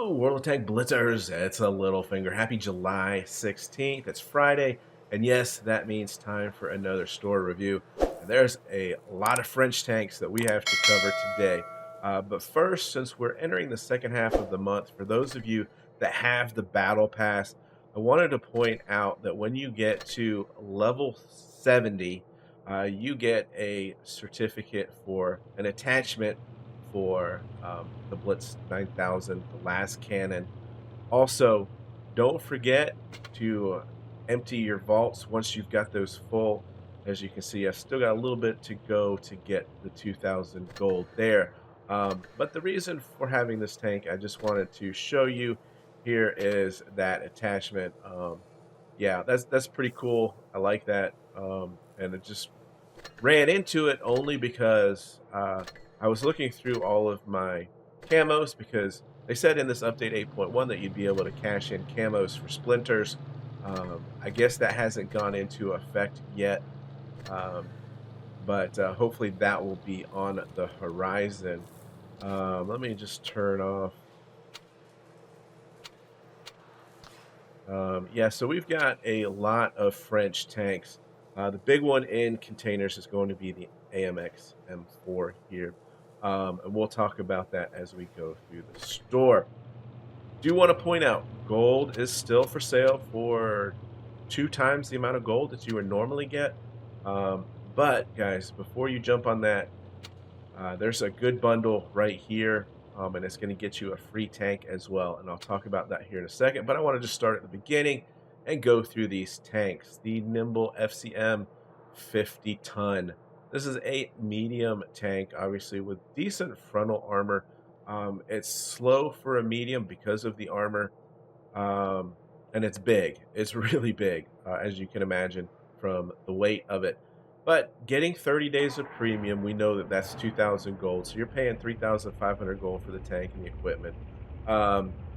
Hello, World of Tank Blitzers. It's a Littlefinger. Happy July 16th. It's Friday. And yes, that means time for another store review. And there's a lot of French tanks that we have to cover today. But first, since we're entering the second half of the month, for those of you that have the Battle Pass, I wanted to point out that when you get to level 70, you get a certificate for an attachment for the Blitz 9000, the last cannon. Also, don't forget to empty your vaults once you've got those full. As you can see, I've still got a little bit to go to get the 2000 gold there. But the reason for having this tank, I just wanted to show you here is that attachment. Yeah, that's pretty cool. I like that. And it just ran into it only because I was looking through all of my camos because they said in this update 8.1 that you'd be able to cash in camos for splinters. I guess that hasn't gone into effect yet, um, but hopefully that will be on the horizon. Let me just turn off. Yeah, so we've got a lot of French tanks. The big one in containers is going to be the AMX M4 here. And we'll talk about that as we go through the store. Do want to point out, gold is still for sale for 2 times the amount of gold that you would normally get. But guys, before you jump on that, there's a good bundle right here, and it's going to get you a free tank as well. And I'll talk about that here in a second. But I want to just start at the beginning and go through these tanks. The Nimble FCM 50 ton. This is a medium tank, obviously, with decent frontal armor. It's slow for a medium because of the armor, and it's big. It's really big, as you can imagine from the weight of it. But getting 30 days of premium, we know that that's 2,000 gold. So you're paying 3,500 gold for the tank and the equipment,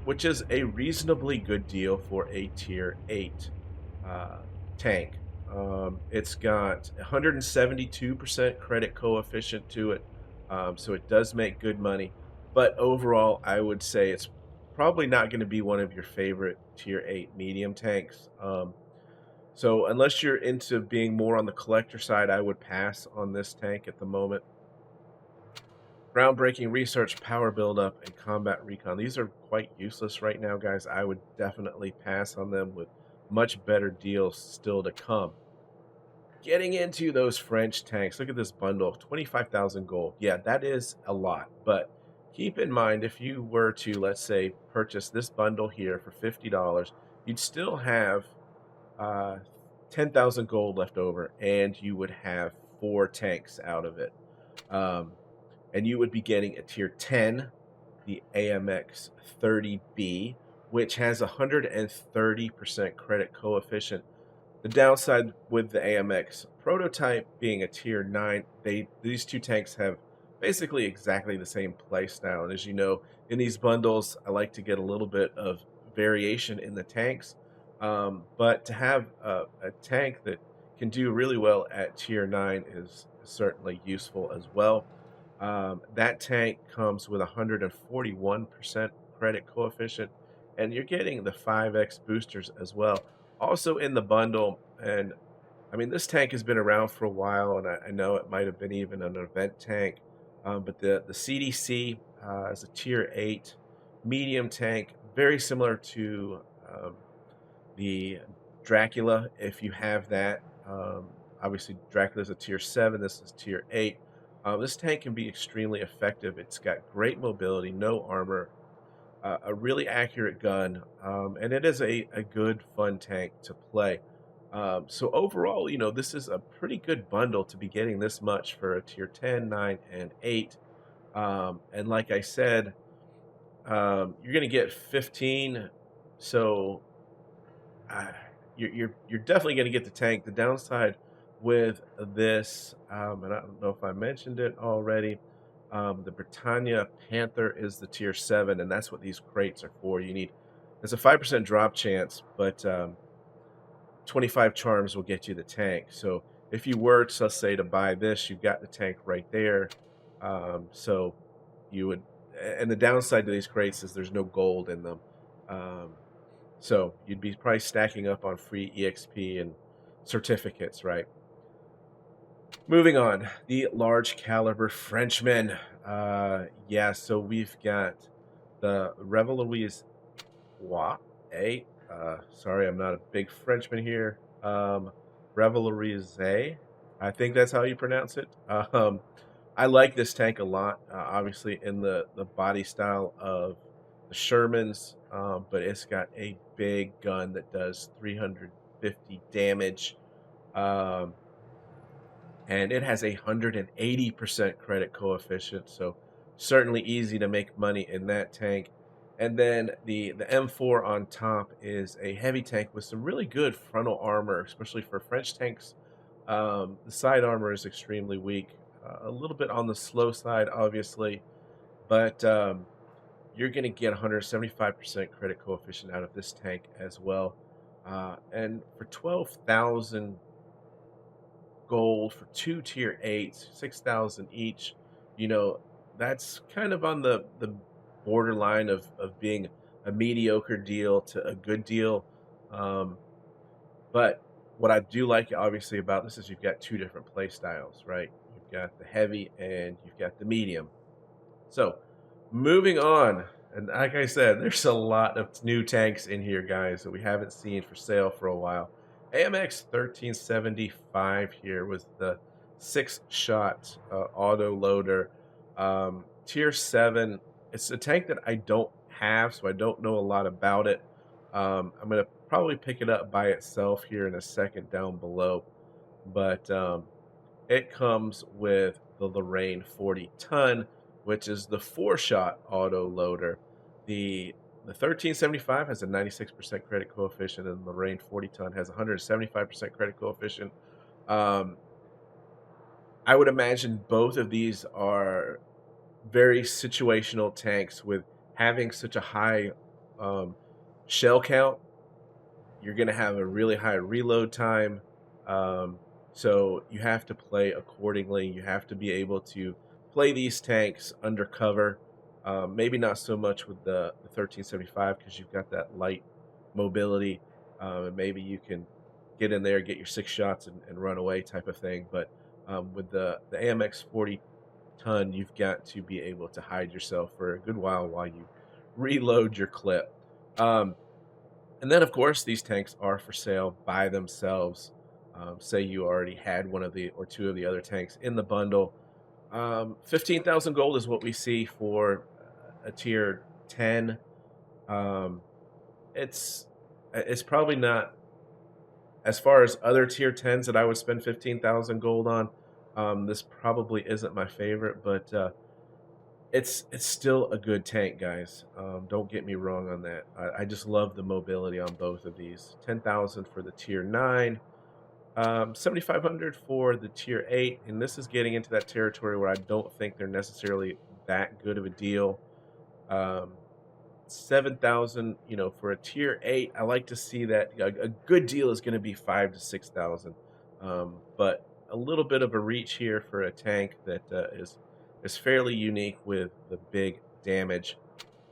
which is a reasonably good deal for a tier 8 tank. It's got 172% credit coefficient to it, so it does make good money. But overall, I would say it's probably not going to be one of your favorite tier 8 medium tanks. So unless you're into being more on the collector side, I would pass on this tank at the moment. Groundbreaking research, power buildup, and combat recon. These are quite useless right now, guys. I would definitely pass on them with much better deals still to come. Getting into those French tanks, look at this bundle, 25,000 gold. Yeah, that is a lot, but keep in mind if you were to, let's say, purchase this bundle here for $50, you'd still have 10,000 gold left over, and you would have 4 tanks out of it. And you would be getting a tier 10, the AMX 30B, which has 130% credit coefficient. The downside with the AMX prototype being a tier 9, these two tanks have basically exactly the same play style. And as you know, in these bundles, I like to get a little bit of variation in the tanks. But to have a tank that can do really well at tier 9 is certainly useful as well. That tank comes with 141% credit coefficient, and you're getting the 5x boosters as well. Also in the bundle, and I mean, this tank has been around for a while, and I know it might have been even an event tank, but the CDC is a tier 8 medium tank, very similar to the Dracula, if you have that. Obviously, Dracula's a tier 7. This is tier 8. This tank can be extremely effective. It's got great mobility, no armor, a really accurate gun, and it is a good, fun tank to play. So overall, you know, this is a pretty good bundle to be getting this much for a tier 10, 9, and 8. And like I said, you're going to get 15. So you're definitely going to get the tank. The downside with this, and I don't know if I mentioned it already, the Britannia Panther is the tier 7, and that's what these crates are for. You need, there's a 5% drop chance, but 25 charms will get you the tank. So if you were to, let's say, to buy this, you've got the tank right there. So you would and the downside to these crates is there's no gold in them. Um, so you'd be probably stacking up on free EXP and certificates, right? Moving on, the large caliber Frenchman. Yeah, so we've got the Reveilleries WOT. Sorry, I'm not a big Frenchman here. Reveilleries. I think that's how you pronounce it. I like this tank a lot. Obviously, in the body style of the Shermans, but it's got a big gun that does 350 damage. Um, and it has a 180% credit coefficient, so certainly easy to make money in that tank. And then the M4 on top is a heavy tank with some really good frontal armor, especially for French tanks. The side armor is extremely weak, a little bit on the slow side, obviously, but you're going to get 175% credit coefficient out of this tank as well. And for 12,000 gold for 2 tier 8s, 6,000 each. You know, that's kind of on the borderline of being a mediocre deal to a good deal. Um, but what I do like, obviously, about this is you've got 2 different play styles, right? You've got the heavy and you've got the medium. So, moving on, and like I said, there's a lot of new tanks in here, guys, that we haven't seen for sale for a while. AMX 1375 here was the 6-shot auto loader, tier 7. It's a tank that I don't have, so I don't know a lot about it. I'm gonna probably pick it up by itself here in a second down below, but it comes with the Lorraine 40 ton, which is the 4-shot auto loader. The 1375 has a 96% credit coefficient, and the Lorraine 40 ton has a 175% credit coefficient. Um, I would imagine both of these are very situational tanks with having such a high um, shell count. You're going to have a really high reload time. Um, so you have to play accordingly. You have to be able to play these tanks undercover. Maybe not so much with the 1375 because you've got that light mobility. And maybe you can get in there, get your 6 shots, and run away type of thing. But with the AMX 40 ton, you've got to be able to hide yourself for a good while you reload your clip. And then, of course, these tanks are for sale by themselves. Say you already had one of the or two of the other tanks in the bundle. 15,000 gold is what we see for a tier 10. Um, it's probably not as far as other tier 10s that I would spend 15,000 gold on. This probably isn't my favorite, but it's still a good tank, guys. Don't get me wrong on that. I just love the mobility on both of these. 10,000 for the tier 9, 7,500 for the tier 8, and this is getting into that territory where I don't think they're necessarily that good of a deal. 7,000, for a tier 8, I like to see that a good deal is going to be 5 to 6,000. But a little bit of a reach here for a tank that is fairly unique with the big damage.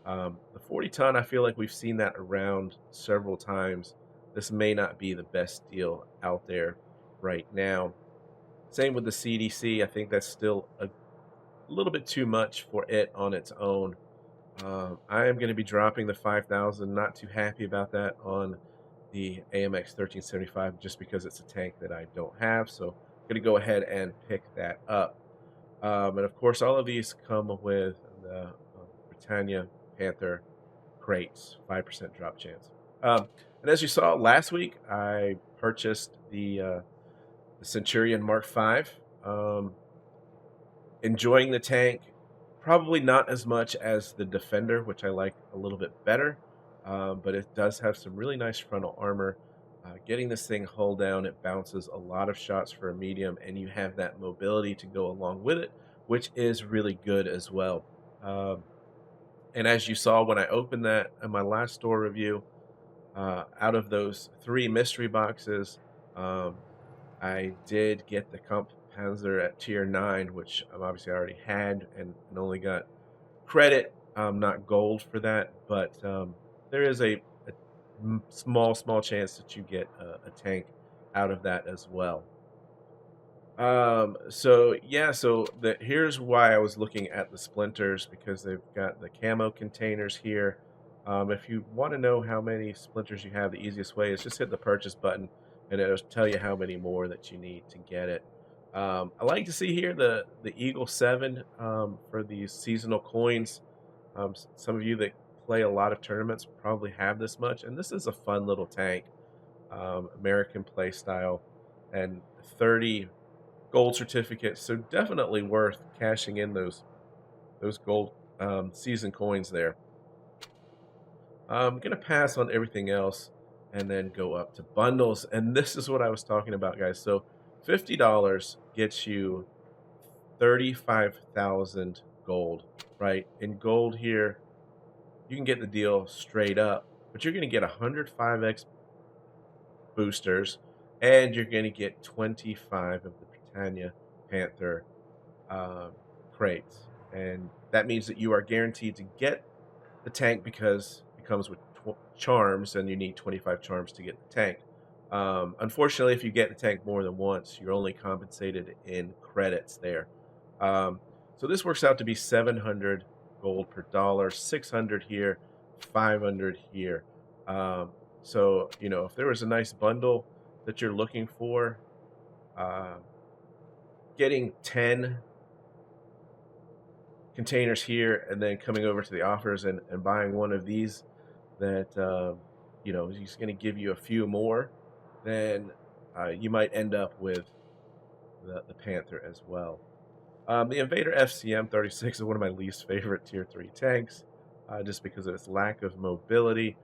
The 40 ton, I feel like we've seen that around several times. This may not be the best deal out there right now. Same with the CDC. I think that's still a little bit too much for it on its own. I am going to be dropping the 5,000. Not too happy about that on the AMX 1375 just because it's a tank that I don't have. So I'm going to go ahead and pick that up. And of course, all of these come with the Britannia Panther crates, 5% drop chance. And as you saw last week, I purchased the Centurion Mark V. Enjoying the tank, probably not as much as the Defender, which I like a little bit better, but it does have some really nice frontal armor. Getting this thing hull down, it bounces a lot of shots for a medium, and you have that mobility to go along with it, which is really good as well. And as you saw when I opened that in my last store review, out of those 3 mystery boxes, I did get the Kampfpanzer at tier 9, which obviously I already had and only got credit not gold for that, but there is a small chance that you get a tank out of that as well. So yeah, so here's why I was looking at the splinters, because they've got the camo containers here. If you want to know how many splinters you have, the easiest way is just hit the purchase button and it'll tell you how many more that you need to get it. I like to see here the Eagle 7 for these seasonal coins. Some of you that play a lot of tournaments probably have this much, and this is a fun little tank, American play style, and 30 gold certificates, so definitely worth cashing in those gold season coins there. I'm gonna pass on everything else and then go up to bundles, and this is what I was talking about, guys. So $50 gets you 35,000 gold, right? In gold here, you can get the deal straight up, but you're gonna get 105x boosters, and you're gonna get 25 of the Britannia Panther um, crates, and that means that you are guaranteed to get the tank because it comes with charms, and you need 25 charms to get the tank. Unfortunately, if you get the tank more than once, you're only compensated in credits there. Um, so this works out to be 700 gold per dollar, 600 here, 500 here. So if there was a nice bundle that you're looking for, uh, getting 10 containers here and then coming over to the offers and buying one of these that he's going to give you a few more, then you might end up with the Panther as well. The Invader FCM 36 is one of my least favorite tier 3 tanks, just because of its lack of mobility.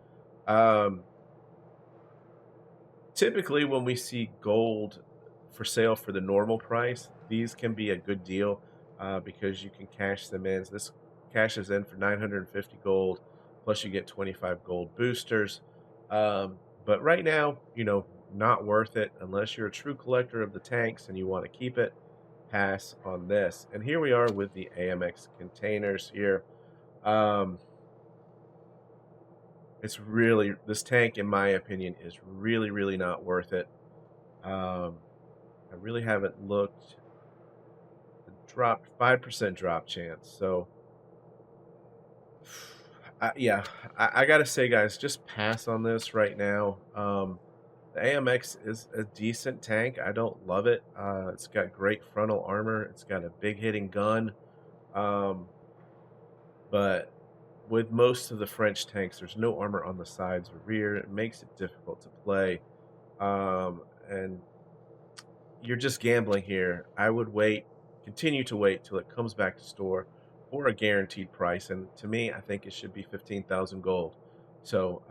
Um, Typically, when we see gold for sale for the normal price, these can be a good deal because you can cash them in. So this cashes in for 950 gold, plus you get 25 gold boosters. But right now, not worth it unless you're a true collector of the tanks and you want to keep it. Pass on this. And here we are with the AMX containers here. Um, this tank, in my opinion, is really not worth it. Um, I really haven't looked. Dropped 5% drop chance. So, yeah, I gotta say, guys, just pass on this right now. The AMX is a decent tank. I don't love it. It's got great frontal armor. It's got a big hitting gun. Um, but with most of the French tanks, there's no armor on the sides or rear. It makes it difficult to play. And you're just gambling here. I would continue to wait till it comes back to store for a guaranteed price. And to me, I think it should be 15,000 gold. So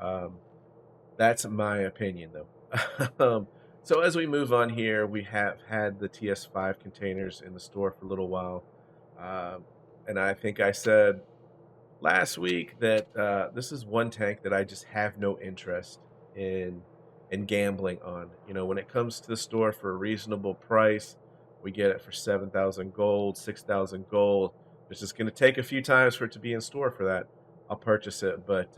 that's my opinion, though. So as we move on here, we have had the TS5 containers in the store for a little while. And I think I said last week that this is one tank that I just have no interest in gambling on. When it comes to the store for a reasonable price, we get it for 7,000 gold, 6,000 gold. It's just going to take a few times for it to be in store for that. I'll purchase it, but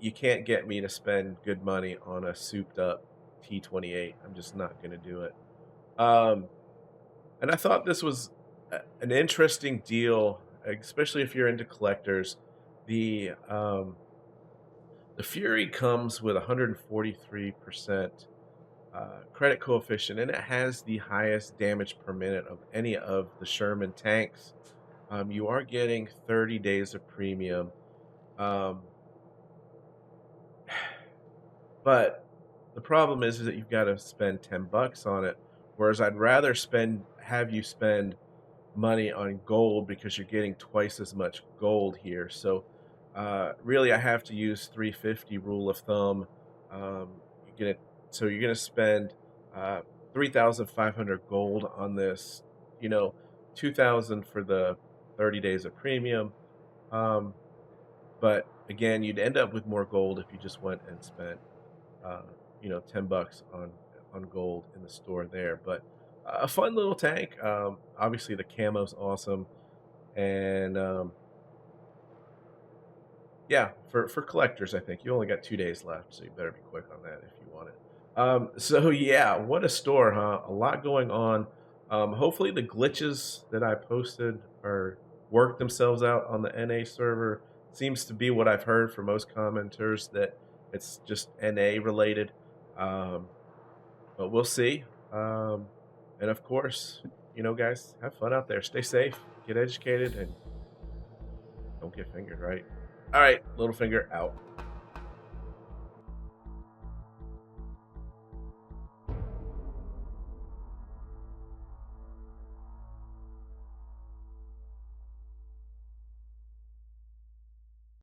you can't get me to spend good money on a souped up T28. I'm just not going to do it. And I thought this was an interesting deal, especially if you're into collectors. The Fury comes with 143% credit coefficient, and it has the highest damage per minute of any of the Sherman tanks. You are getting 30 days of premium. Um, but the problem is that you've got to spend 10 bucks on it, whereas I'd rather have you spend money on gold because you're getting twice as much gold here. So really, I have to use 350 rule of thumb. You're gonna spend 3,500 gold on this. 2,000 for the 30 days of premium. But again, you'd end up with more gold if you just went and spent 10 bucks on gold in the store there. But a fun little tank. Obviously, the camo's awesome, and Yeah, for collectors, I think you only got 2 days left, so you better be quick on that if you want it. So yeah, what a store, huh? A lot going on. Hopefully the glitches that I posted are work themselves out on the NA server. Seems to be what I've heard from most commenters that it's just NA related. Um, but we'll see. And of course, guys, have fun out there. Stay safe, get educated, and don't get fingered, right? All right, Littlefinger out.